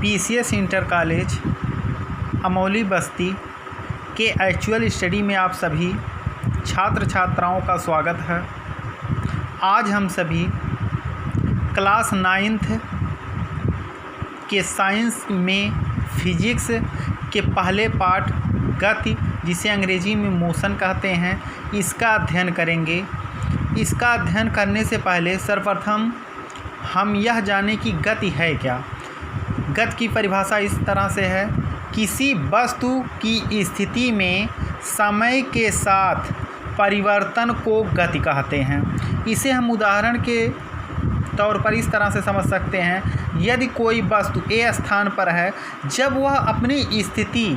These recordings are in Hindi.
पीसीएस इंटर कॉलेज अमौली बस्ती के एक्चुअल स्टडी में आप सभी छात्र छात्राओं का स्वागत है। आज हम सभी क्लास 9th के साइंस में फिजिक्स के पहले पार्ट गति, जिसे अंग्रेजी में मोशन कहते हैं, इसका अध्ययन करेंगे। इसका अध्ययन करने से पहले सर्वप्रथम हम यह जानें कि गति है क्या। गति की परिभाषा इस तरह से है: किसी वस्तु की स्थिति में समय के साथ परिवर्तन को गति कहते हैं। इसे हम उदाहरण के तौर पर इस तरह से समझ सकते हैं, यदि कोई वस्तु ए स्थान पर है, जब वह अपनी स्थिति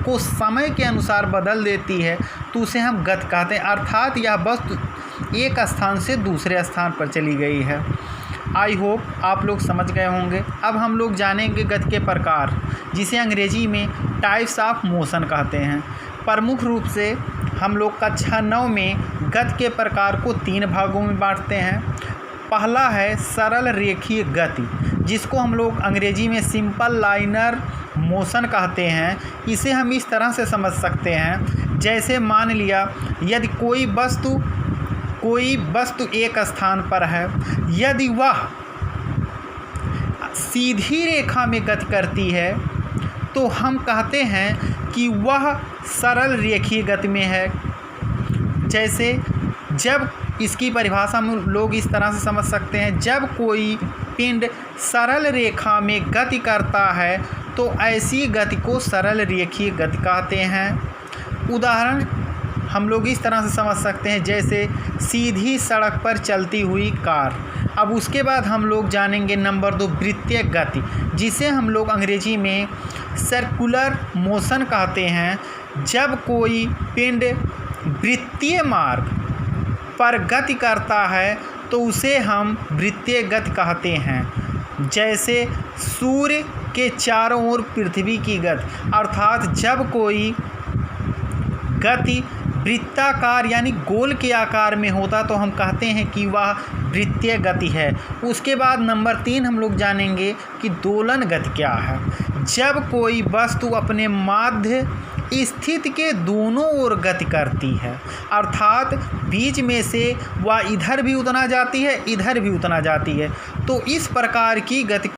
को समय के अनुसार बदल देती है तो उसे हम गति कहते हैं, अर्थात यह वस्तु एक स्थान से दूसरे स्थान पर चली गई है। आई होप आप लोग समझ गए होंगे। अब हम लोग जानेंगे गति के प्रकार, जिसे अंग्रेजी में टाइप्स ऑफ मोशन कहते हैं। प्रमुख रूप से हम लोग कक्षा 9 में गति के प्रकार को 3 भागों में बांटते हैं। पहला है सरल रेखीय गति, जिसको हम लोग अंग्रेजी में सिंपल लाइनर मोशन कहते हैं। इसे हम इस तरह से समझ सकते हैं, जैसे मान लिया यदि कोई वस्तु एक स्थान पर है, यदि वह सीधी रेखा में गति करती है तो हम कहते हैं कि वह सरल रेखीय गति में है। जैसे जब इसकी परिभाषा में लोग इस तरह से समझ सकते हैं, जब कोई पिंड सरल रेखा में गति करता है तो ऐसी गति को सरल रेखीय गति कहते हैं। उदाहरण हम लोग इस तरह से समझ सकते हैं, जैसे सीधी सड़क पर चलती हुई कार। अब उसके बाद हम लोग जानेंगे नंबर 2 वृत्तीय गति, जिसे हम लोग अंग्रेजी में सर्कुलर मोशन कहते हैं। जब कोई पिंड वृत्तीय मार्ग पर गति करता है तो उसे हम वृत्तीय गति कहते हैं। जैसे सूर्य के चारों ओर पृथ्वी की गति, अर्थात जब कोई गति वृत्ताकार यानी गोल के आकार में होता तो हम कहते हैं कि वह वृत्तीय गति है। उसके बाद नंबर 3 हम लोग जानेंगे कि दोलन गति क्या है। जब कोई वस्तु अपने माध्य स्थिति के दोनों ओर गति करती है, अर्थात बीच में से वह इधर भी उतना जाती है, इधर भी उतना जाती है, तो इस प्रकार की गति